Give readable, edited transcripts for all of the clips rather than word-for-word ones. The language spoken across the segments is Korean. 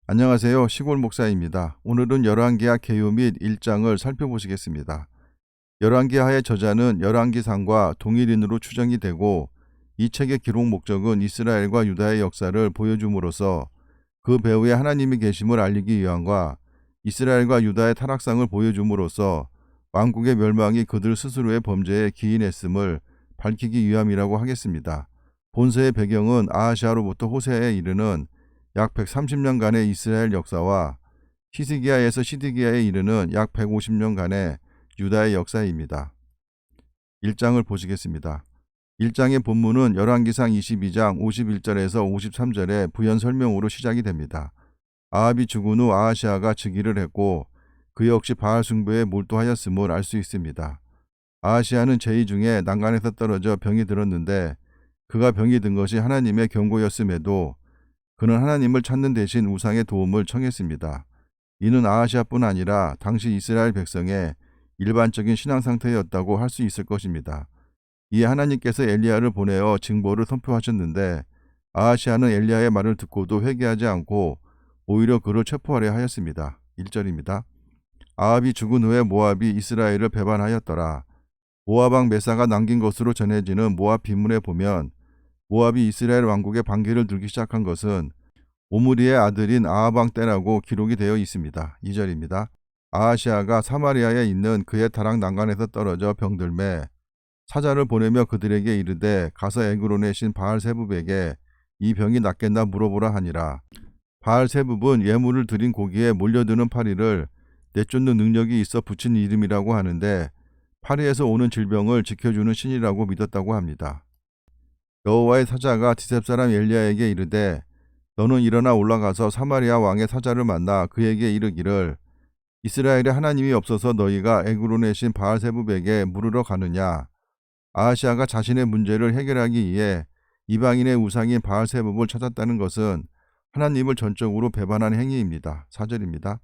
안녕하세요. 시골 목사입니다. 오늘은 열왕기하 개요 및 1장을 살펴보시겠습니다. 열왕기하의 저자는 열왕기상과 동일인으로 추정이 되고 이 책의 기록 목적은 이스라엘과 유다의 역사를 보여줌으로써 그 배후에 하나님이 계심을 알리기 위함과 이스라엘과 유다의 타락상을 보여줌으로써 왕국의 멸망이 그들 스스로의 범죄에 기인했음을 밝히기 위함이라고 하겠습니다. 본서의 배경은 아하시아로부터 호세아에 이르는 약 130년간의 이스라엘 역사와 히스기야에서 시드기야에 이르는 약 150년간의 유다의 역사입니다. 1장을 보시겠습니다. 1장의 본문은 열왕기상 22장 51절에서 53절의 부연 설명으로 시작이 됩니다. 아합이 죽은 후 아하시아가 즉위를 했고 그 역시 바알 숭배에 몰두하였음을 알 수 있습니다. 아하시아는 제의 중에 난간에서 떨어져 병이 들었는데 그가 병이 든 것이 하나님의 경고였음에도 그는 하나님을 찾는 대신 우상의 도움을 청했습니다. 이는 아하시아뿐 아니라 당시 이스라엘 백성의 일반적인 신앙 상태였다고 할 수 있을 것입니다. 이에 하나님께서 엘리야를 보내어 징벌을 선포하셨는데 아하시아는 엘리야의 말을 듣고도 회개하지 않고 오히려 그를 체포하려 하였습니다. 1절입니다. 아합이 죽은 후에 모압이 이스라엘을 배반하였더라. 모압 왕 메사가 남긴 것으로 전해지는 모압 비문에 보면 모압이 이스라엘 왕국의 반기를 들기 시작한 것은 오므리의 아들인 아합 왕 때라고 기록이 되어 있습니다. 2절입니다. 아하시아가 사마리아에 있는 그의 다락 난간에서 떨어져 병들매 사자를 보내며 그들에게 이르되 가서 에그론의 신 바알세붑에게 이 병이 낫겠나 물어보라 하니라. 바알세붑은 예물을 드린 고기에 몰려드는 파리를 내쫓는 능력이 있어 붙인 이름이라고 하는데 파리에서 오는 질병을 지켜주는 신이라고 믿었다고 합니다. 여호와의 사자가 디셉 사람 엘리야에게 이르되 너는 일어나 올라가서 사마리아 왕의 사자를 만나 그에게 이르기를 이스라엘에 하나님이 없어서 너희가 에그론의 신 바알세붑에게 물으러 가느냐. 아하시아가 자신의 문제를 해결하기 위해 이방인의 우상인 바알세붑을 찾았다는 것은 하나님을 전적으로 배반한 행위입니다. 4절입니다.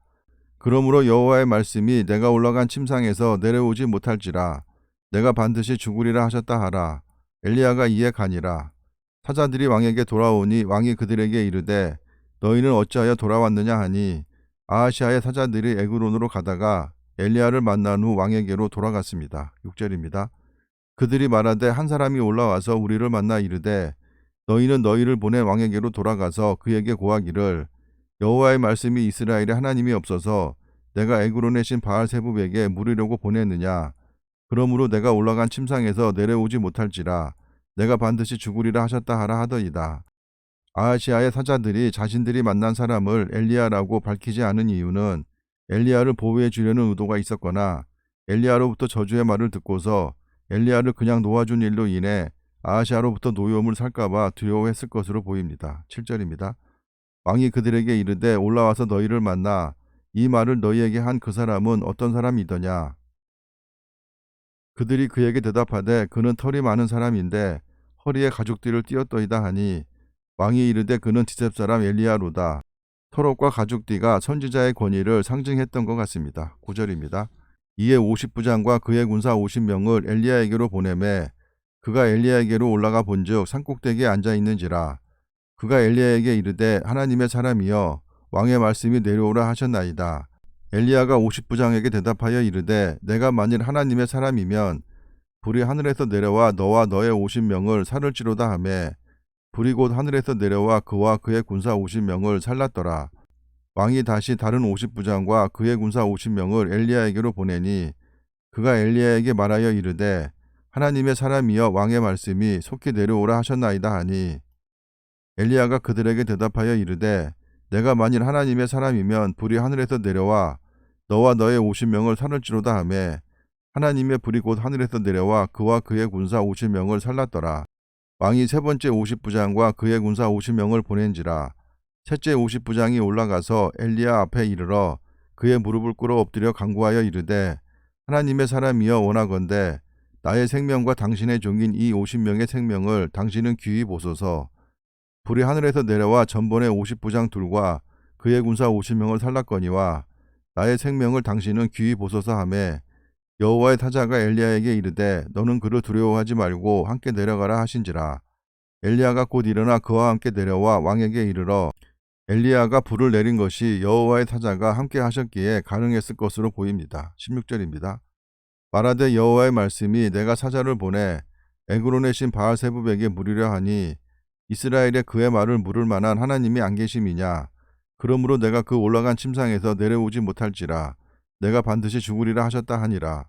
그러므로 여호와의 말씀이 내가 올라간 침상에서 내려오지 못할지라 내가 반드시 죽으리라 하셨다 하라. 엘리야가 이에 가니라. 사자들이 왕에게 돌아오니 왕이 그들에게 이르되 너희는 어찌하여 돌아왔느냐 하니 아하시아의 사자들이 에그론으로 가다가 엘리야를 만난 후 왕에게로 돌아갔습니다. 6절입니다. 그들이 말하되 한 사람이 올라와서 우리를 만나 이르되 너희는 너희를 보낸 왕에게로 돌아가서 그에게 고하기를 여호와의 말씀이 이스라엘에 하나님이 없어서 내가 에그론의 신 바알세붑에게 물으려고 보냈느냐. 그러므로 내가 올라간 침상에서 내려오지 못할지라 내가 반드시 죽으리라 하셨다 하라 하더이다. 아하시아의 사자들이 자신들이 만난 사람을 엘리야라고 밝히지 않은 이유는 엘리야를 보호해 주려는 의도가 있었거나 엘리야로부터 저주의 말을 듣고서 엘리야를 그냥 놓아준 일로 인해 아하시아로부터 노여움을 살까봐 두려워했을 것으로 보입니다. 7절입니다. 왕이 그들에게 이르되 올라와서 너희를 만나 이 말을 너희에게 한 그 사람은 어떤 사람이더냐. 그들이 그에게 대답하되 그는 털이 많은 사람인데 허리에 가죽띠를 띄었더이다 하니 왕이 이르되 그는 디셉 사람 엘리야로다. 털옷과 가죽띠가 선지자의 권위를 상징했던 것 같습니다. 9절입니다. 이에 50부장과 그의 군사 50명을 엘리야에게로 보내매 그가 엘리야에게로 올라가 본즉 산꼭대기에 앉아 있는지라. 그가 엘리야에게 이르되 하나님의 사람이여 왕의 말씀이 내려오라 하셨나이다. 엘리야가 50부장에게 대답하여 이르되 내가 만일 하나님의 사람이면 불이 하늘에서 내려와 너와 너의 50명을 살을지로다 하매 불이 곧 하늘에서 내려와 그와 그의 군사 50명을 살랐더라. 왕이 다시 다른 50부장과 그의 군사 50명을 엘리야에게로 보내니 그가 엘리야에게 말하여 이르되 하나님의 사람이여 왕의 말씀이 속히 내려오라 하셨나이다 하니 엘리야가 그들에게 대답하여 이르되 내가 만일 하나님의 사람이면 불이 하늘에서 내려와 너와 너의 50명을 살을지로다 하매 하나님의 불이 곧 하늘에서 내려와 그와 그의 군사 50명을 살랐더라. 왕이 세 번째 50부장과 그의 군사 50명을 보낸지라. 셋째 50부장이 올라가서 엘리야 앞에 이르러 그의 무릎을 꿇어 엎드려 간구하여 이르되 하나님의 사람이여 원하건대 나의 생명과 당신의 종인 이 50명의 생명을 당신은 귀히 보소서. 불이 하늘에서 내려와 전번의 50부장 둘과 그의 군사 50명을 살랐거니와 나의 생명을 당신은 귀히 보소서 하매 여호와의 사자가 엘리야에게 이르되 너는 그를 두려워하지 말고 함께 내려가라 하신지라. 엘리야가 곧 일어나 그와 함께 내려와 왕에게 이르러 엘리야가 불을 내린 것이 여호와의 사자가 함께 하셨기에 가능했을 것으로 보입니다. 16절입니다. 말하되 여호와의 말씀이 내가 사자를 보내 에그론의 신 바알세붑에게 물으려 하니 이스라엘에 그의 말을 물을 만한 하나님이 안 계심이냐. 그러므로 내가 그 올라간 침상에서 내려오지 못할지라. 내가 반드시 죽으리라 하셨다 하니라.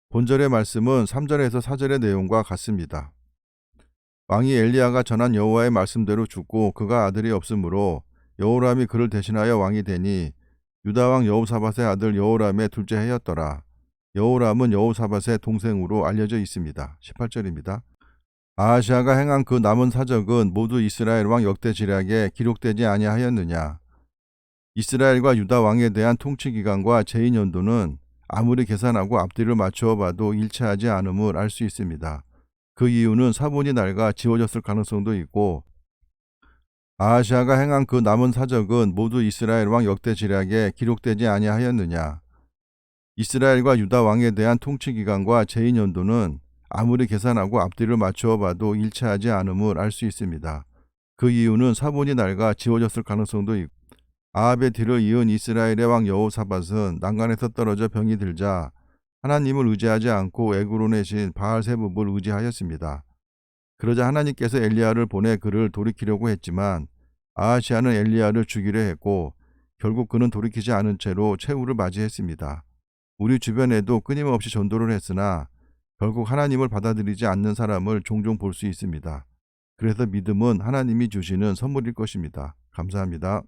본절의 말씀은 3절에서 4절의 내용과 같습니다. 왕이 엘리야가 전한 여호와의 말씀대로 죽고 그가 아들이 없으므로 여호람이 그를 대신하여 왕이 되니 유다 왕 여호사밧의 아들 여호람의 둘째 해였더라. 여호람은 여호사밧의 동생으로 알려져 있습니다. 18절입니다. 아하시아가 행한 그 남은 사적은 모두 이스라엘 왕 역대지략에 기록되지 아니하였느냐. 이스라엘과 유다 왕에 대한 통치 기간과 재임 연도는 아무리 계산하고 앞뒤를 맞추어 봐도 일치하지 않음을 알 수 있습니다. 그 이유는 사본이 낡아 지워졌을 가능성도 있고 아하시아가 행한 그 남은 사적은 모두 이스라엘 왕 역대지략에 기록되지 아니하였느냐. 이스라엘과 유다 왕에 대한 통치 기간과 재임 연도는 아무리 계산하고 앞뒤를 맞추어 봐도 일치하지 않음을 알 수 있습니다. 그 이유는 사본이 낡아 지워졌을 가능성도 있고 아합의 뒤를 이은 이스라엘의 왕 여호사밧은 난간에서 떨어져 병이 들자 하나님을 의지하지 않고 에그론의 신 바알세붑을 의지하였습니다. 그러자 하나님께서 엘리야를 보내 그를 돌이키려고 했지만 아하시아는 엘리야를 죽이려 했고 결국 그는 돌이키지 않은 채로 최후를 맞이했습니다. 우리 주변에도 끊임없이 전도를 했으나 결국 하나님을 받아들이지 않는 사람을 종종 볼 수 있습니다. 그래서 믿음은 하나님이 주시는 선물일 것입니다. 감사합니다.